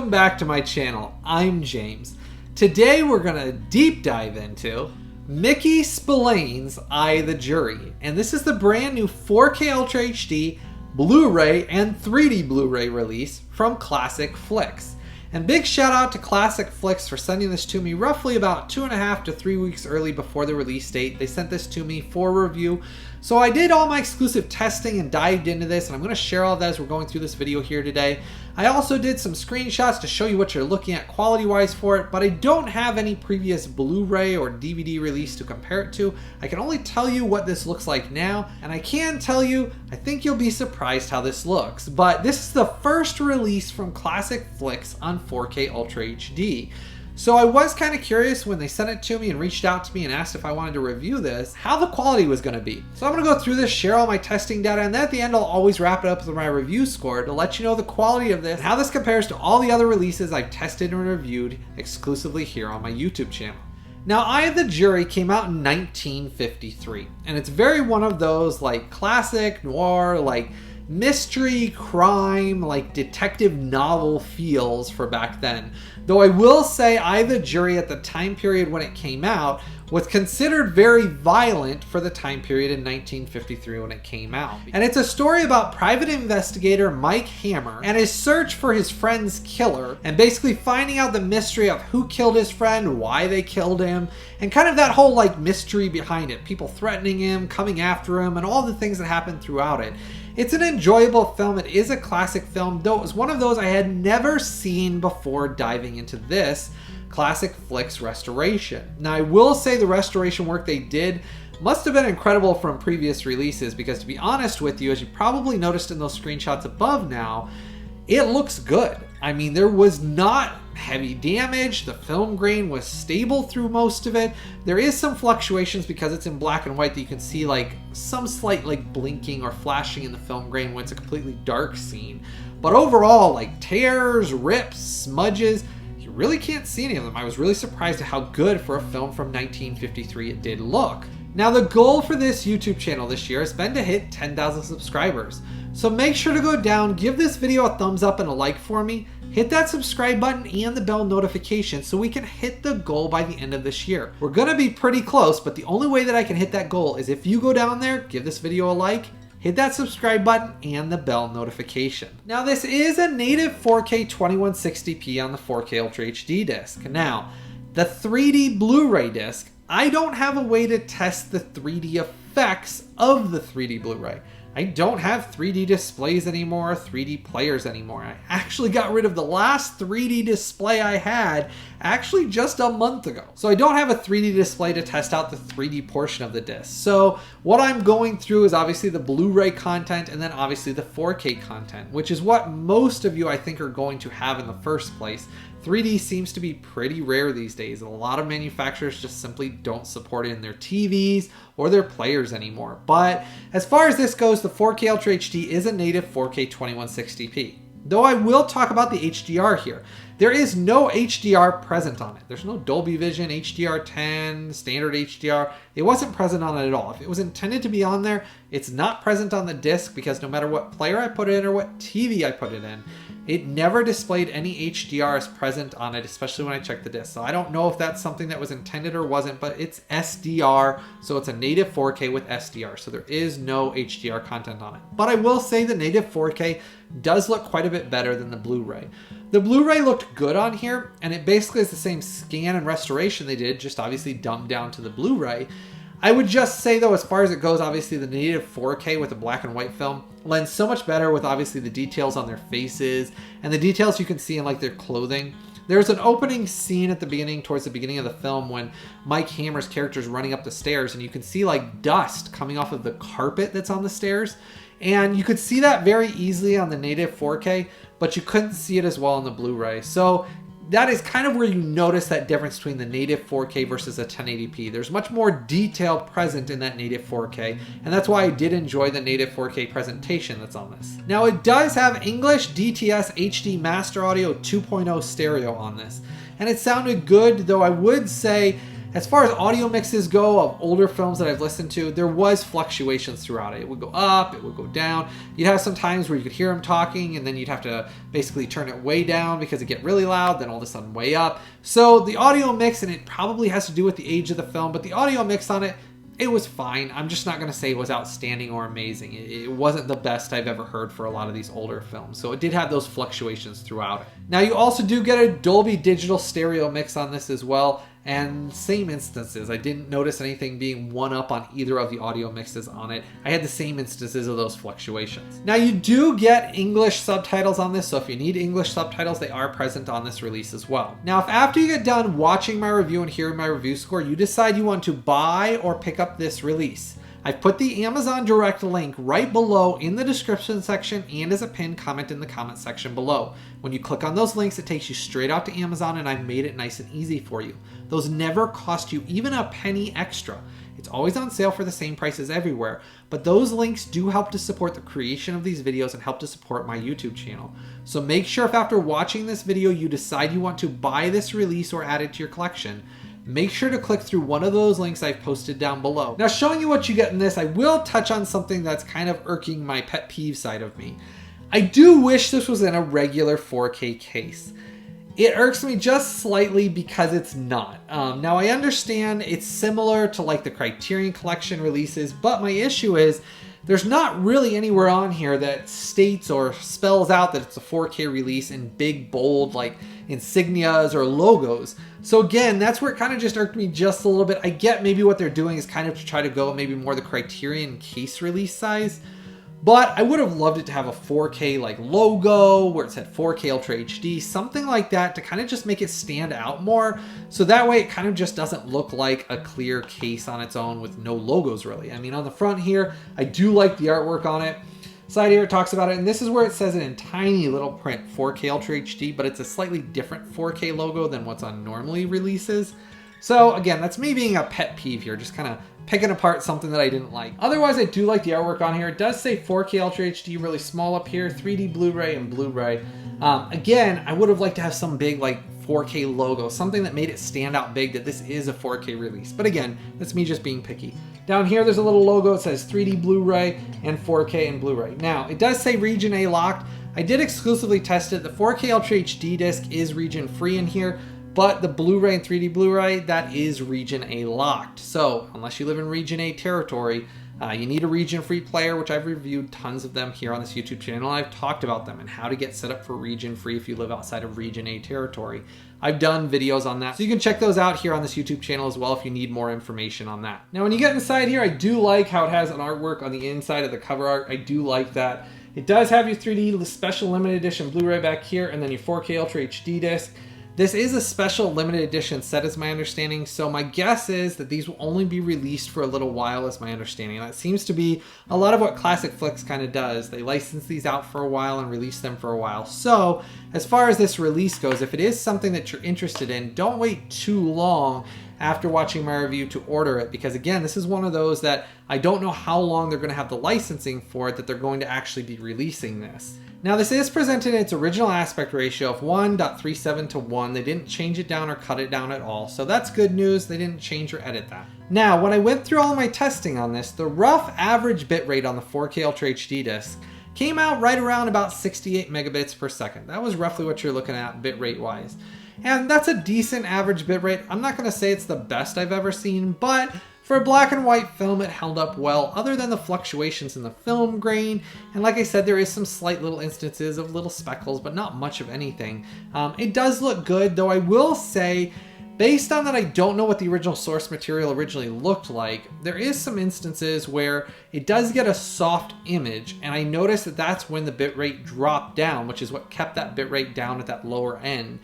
Welcome back to my channel. I'm James. Today we're gonna deep dive into Mickey Spillanes' I, the Jury. And this is the brand new 4K Ultra HD, Blu Ray, and 3D Blu Ray release from Classic Flix. And big shout out to Classic Flix for sending this to me roughly about 2.5 to 3 weeks early before the release date. They sent this to me for review. So I did all my exclusive testing and dived into this, and I'm going to share all of that as we're going through this video here today. I also did some screenshots to show you what you're looking at quality-wise for it, but I don't have any previous Blu-ray or DVD release to compare it to. I can only tell you what this looks like now, and I can tell you, I think you'll be surprised how this looks. But this is the first release from Classic Flix on 4K Ultra HD. So I was kind of curious when they sent it to me and reached out to me and asked if I wanted to review this, how the quality was going to be. So I'm going to go through this, share all my testing data, and then at the end I'll always wrap it up with my review score to let you know the quality of this and how this compares to all the other releases I've tested and reviewed exclusively here on my YouTube channel. Now, I, the Jury came out in 1953, and it's very one of those like classic noir, like mystery, crime, like detective novel feels for back then. Though I will say I, the Jury at the time period when it came out was considered very violent for the time period in 1953 when it came out. And it's a story about private investigator Mike Hammer and his search for his friend's killer and basically finding out the mystery of who killed his friend, why they killed him, and kind of that whole like mystery behind it. People threatening him, coming after him, and all the things that happened throughout it. It's an enjoyable film. It is a classic film, though it was one of those I had never seen before diving into this Classic Flix restoration. Now, I will say the restoration work they did must have been incredible from previous releases because, to be honest with you, as you probably noticed in those screenshots above now, it looks good. I mean, there was not heavy damage. The film grain was stable through most of it. There is some fluctuations because it's in black and white that you can see like some slight like blinking or flashing in the film grain when it's a completely dark scene. But overall, like tears, rips, smudges, you really can't see any of them. I was really surprised at how good for a film from 1953 it did look. Now, the goal for this YouTube channel this year has been to hit 10,000 subscribers. So make sure to go down, give this video a thumbs up and a like for me, hit that subscribe button and the bell notification so we can hit the goal by the end of this year. We're gonna be pretty close, but the only way that I can hit that goal is if you go down there, give this video a like, hit that subscribe button and the bell notification. Now, this is a native 4K 2160p on the 4K Ultra HD disc. Now, the 3D Blu-ray disc, I don't have a way to test the 3D effects of the 3D Blu-ray. I don't have 3D displays anymore, 3D players anymore. I actually got rid of the last 3D display I had actually just a month ago. So I don't have a 3D display to test out the 3D portion of the disc. So what I'm going through is obviously the Blu-ray content and then obviously the 4K content, which is what most of you I think are going to have in the first place. 3D seems to be pretty rare these days. A lot of manufacturers just simply don't support it in their TVs or their players anymore. But as far as this goes, the 4K Ultra HD is a native 4K 2160p. Though I will talk about the HDR here. There is no HDR present on it. There's no Dolby Vision, HDR10, standard HDR. It wasn't present on it at all. If it was intended to be on there, it's not present on the disc because no matter what player I put it in or what TV I put it in, it never displayed any HDR as present on it, especially when I checked the disc. So I don't know if that's something that was intended or wasn't, but it's SDR, so it's a native 4K with SDR. So there is no HDR content on it. But I will say the native 4K does look quite a bit better than the Blu-ray. The Blu-ray looked good on here, and it basically is the same scan and restoration they did, just obviously dumbed down to the Blu-ray. I would just say though, as far as it goes, obviously the native 4K with a black and white film lends so much better with obviously the details on their faces and the details you can see in like their clothing. There's an opening scene at the beginning, towards the beginning of the film, when Mike Hammer's character is running up the stairs and you can see like dust coming off of the carpet that's on the stairs. And you could see that very easily on the native 4K, but you couldn't see it as well on the Blu-ray. So that is kind of where you notice that difference between the native 4K versus a 1080p. There's much more detail present in that native 4K, and that's why I did enjoy the native 4K presentation that's on this. Now, it does have English DTS HD Master Audio 2.0 stereo on this, and it sounded good, though I would say As far as audio mixes go of older films that I've listened to, there was fluctuations throughout it. It would go up, it would go down. You'd have some times where you could hear them talking and then you'd have to basically turn it way down because it'd get really loud, then all of a sudden way up. So the audio mix, and it probably has to do with the age of the film, but the audio mix on it, it was fine. I'm just not going to say it was outstanding or amazing. It wasn't the best I've ever heard for a lot of these older films. So it did have those fluctuations throughout. Now you also do get a Dolby digital stereo mix on this as well. And same instances. I didn't notice anything being one up on either of the audio mixes on it. I had the same instances of those fluctuations. Now you do get English subtitles on this, so if you need English subtitles, they are present on this release as well. Now if after you get done watching my review and hearing my review score, you decide you want to buy or pick up this release, I've put the Amazon direct link right below in the description section and as a pinned comment in the comment section below. When you click on those links, it takes you straight out to Amazon, and I've made it nice and easy for you. Those never cost you even a penny extra. It's always on sale for the same prices everywhere, but those links do help to support the creation of these videos and help to support my YouTube channel. So make sure if after watching this video you decide you want to buy this release or add it to your collection, make sure to click through one of those links I've posted down below. Now, showing you what you get in this, I will touch on something that's kind of irking my pet peeve side of me. I do wish this was in a regular 4K case. It irks me just slightly because it's not. Now, I understand it's similar to like the Criterion Collection releases, but my issue is there's not really anywhere on here that states or spells out that it's a 4K release in big, bold, like insignias or logos. So again, that's where it kind of just irked me just a little bit. I get maybe what they're doing is kind of to try to go maybe more the Criterion case release size, but I would have loved it to have a 4K like logo where it said 4K Ultra HD, something like that to kind of just make it stand out more. So that way it kind of just doesn't look like a clear case on its own with no logos really. I mean, on the front here, I do like the artwork on it. Side here it talks about it, and this is where it says it in tiny little print 4K Ultra HD, but it's a slightly different 4K logo than what's on normally releases. So again, that's me being a pet peeve here, just kind of picking apart something that I didn't like. Otherwise, I do like the artwork on here. It does say 4K Ultra HD really small up here, 3D Blu-ray and Blu-ray. Again, I would have liked to have some big like 4K logo, something that made it stand out big that this is a 4K release. But again, that's me just being picky. Down here, there's a little logo. It says 3D Blu-ray and 4K and Blu-ray. Now, it does say Region A locked. I did exclusively test it. The 4K Ultra HD disc is region free in here, but the Blu-ray and 3D Blu-ray, that is Region A locked. So unless you live in Region A territory, you need a region-free player, which I've reviewed tons of them here on this YouTube channel. I've talked about them and how to get set up for region-free if you live outside of Region A territory. I've done videos on that, so you can check those out here on this YouTube channel as well if you need more information on that. Now, when you get inside here, I do like how it has an artwork on the inside of the cover art. I do like that. It does have your 3D special limited edition Blu-ray back here, and then your 4K Ultra HD disc. This is a special limited edition set is my understanding, so my guess is that these will only be released for a little while is my understanding. That seems to be a lot of what Classic Flix kind of does. They license these out for a while and release them for a while. So as far as this release goes, if it is something that you're interested in, don't wait too long after watching my review to order it, because again, this is one of those that I don't know how long they're going to have the licensing for it that they're going to actually be releasing this. Now, this is presented in its original aspect ratio of 1.37 to 1. They didn't change it down or cut it down at all, so that's good news. They didn't change or edit that. Now, when I went through all my testing on this, the rough average bitrate on the 4K Ultra HD disc came out right around about 68 megabits per second. That was roughly what you're looking at bitrate wise. And that's a decent average bitrate. I'm not going to say it's the best I've ever seen, but for a black and white film, it held up well, other than the fluctuations in the film grain. And like I said, there is some slight little instances of little speckles, but not much of anything. It does look good, though I will say, based on that I don't know what the original source material originally looked like, there is some instances where it does get a soft image, and I noticed that that's when the bitrate dropped down, which is what kept that bitrate down at that lower end.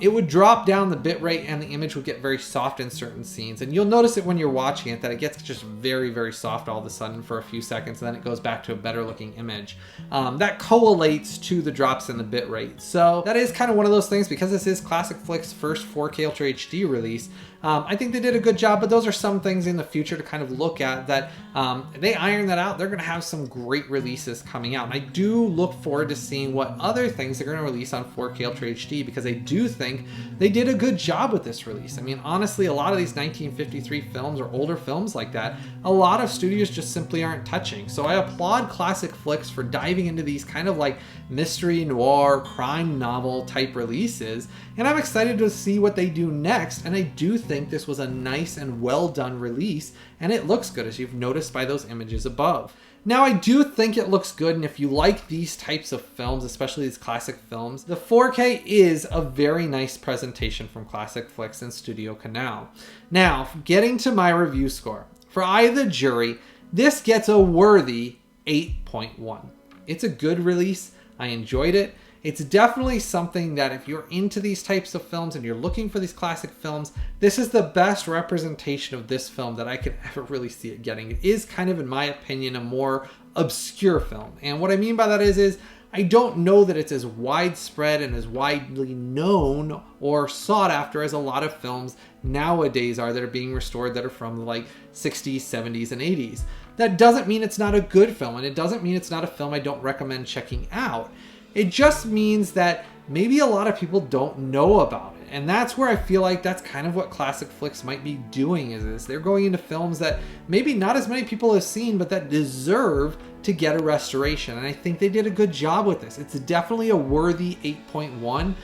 It would drop down the bitrate and the image would get very soft in certain scenes, and you'll notice it when you're watching it that it gets just very, very soft all of a sudden for a few seconds, and then it goes back to a better looking image. That correlates to the drops in the bitrate. So that is kind of one of those things, because this is Classic Flix's first 4K Ultra HD release. I think they did a good job, but those are some things in the future to kind of look at that they iron that out. They're going to have some great releases coming out. And I do look forward to seeing what other things they're going to release on 4K Ultra HD, because I do think they did a good job with this release. I mean, honestly, a lot of these 1953 films or older films like that, a lot of studios just simply aren't touching. So I applaud Classic Flix for diving into these kind of like mystery, noir, crime novel type releases, and I'm excited to see what they do next. And I do think this was a nice and well done release, and it looks good, as you've noticed by those images above. Now, I do think it looks good, and if you like these types of films, especially these classic films, the 4K is a very nice presentation from Classic Flix and Studio Canal. Now, getting to my review score. For Eye of the Jury, this gets a worthy 8.1. It's a good release. I enjoyed it. It's definitely something that if you're into these types of films and you're looking for these classic films, this is the best representation of this film that I could ever really see it getting. It is kind of, in my opinion, a more obscure film. And what I mean by that is I don't know that it's as widespread and as widely known or sought after as a lot of films nowadays are that are being restored that are from like 60s, 70s, and 80s. That doesn't mean it's not a good film, and it doesn't mean it's not a film I don't recommend checking out. It just means that maybe a lot of people don't know about it. And that's where I feel like that's kind of what Classic Flix might be doing, is they're going into films that maybe not as many people have seen, but that deserve to get a restoration. And I think they did a good job with this. It's definitely a worthy 8.1,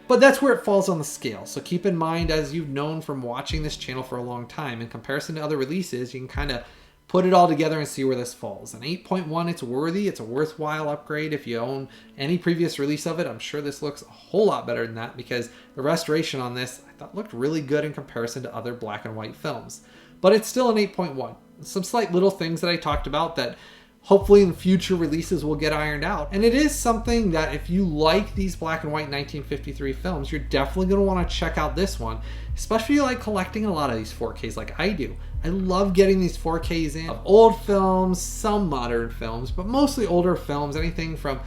but that's where it falls on the scale. So keep in mind, as you've known from watching this channel for a long time, in comparison to other releases, you can kind of put it all together and see where this falls. An 8.1, it's worthy. It's a worthwhile upgrade. If you own any previous release of it, I'm sure this looks a whole lot better than that, because the restoration on this I thought looked really good in comparison to other black and white films. But it's still an 8.1. Some slight little things that I talked about that hopefully in future releases will get ironed out. And it is something that if you like these black and white 1953 films, you're definitely going to want to check out this one, especially if you like collecting a lot of these 4Ks like I do. I love getting these 4Ks in of old films, some modern films, but mostly older films, anything from,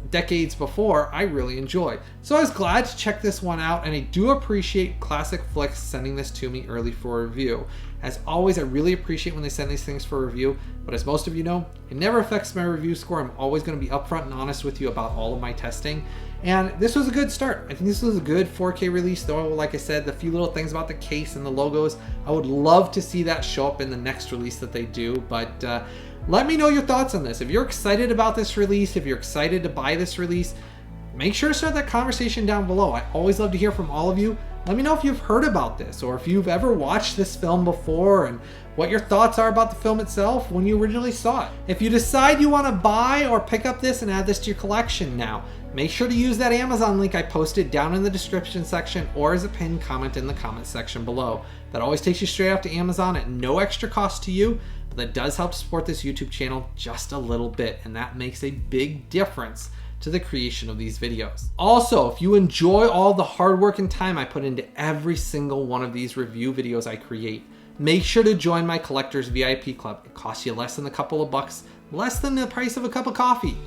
decades before, I really enjoy. So I was glad to check this one out, and I do appreciate Classic Flix sending this to me early for review. As always, I really appreciate when they send these things for review, but as most of you know, it never affects my review score. I'm always going to be upfront and honest with you about all of my testing, and this was a good start. I think this was a good 4K release, though, like I said, the few little things about the case and the logos, I would love to see that show up in the next release that they do, but let me know your thoughts on this. If you're excited about this release, if you're excited to buy this release, make sure to start that conversation down below. I always love to hear from all of you. Let me know if you've heard about this, or if you've ever watched this film before, and what your thoughts are about the film itself when you originally saw it. If you decide you want to buy or pick up this and add this to your collection now, make sure to use that Amazon link I posted down in the description section, or as a pinned comment in the comment section below. That always takes you straight out to Amazon at no extra cost to you, but that does help support this YouTube channel just a little bit, and that makes a big difference to the creation of these videos. Also, if you enjoy all the hard work and time I put into every single one of these review videos I create, make sure to join my Collectors VIP Club. It costs you less than a couple of bucks, less than the price of a cup of coffee.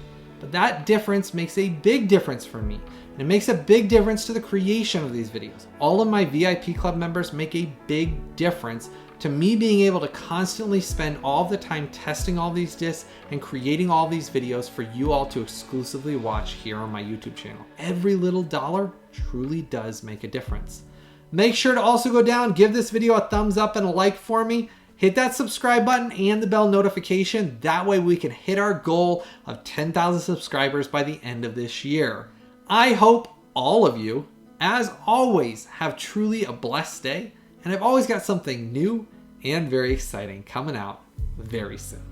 But that difference makes a big difference for me. And it makes a big difference to the creation of these videos. All of my VIP Club members make a big difference to me being able to constantly spend all the time testing all these discs and creating all these videos for you all to exclusively watch here on my YouTube channel. Every little dollar truly does make a difference. Make sure to also go down, give this video a thumbs up and a like for me. Hit that subscribe button and the bell notification. That way we can hit our goal of 10,000 subscribers by the end of this year. I hope all of you, as always, have truly a blessed day. And I've always got something new and very exciting coming out very soon.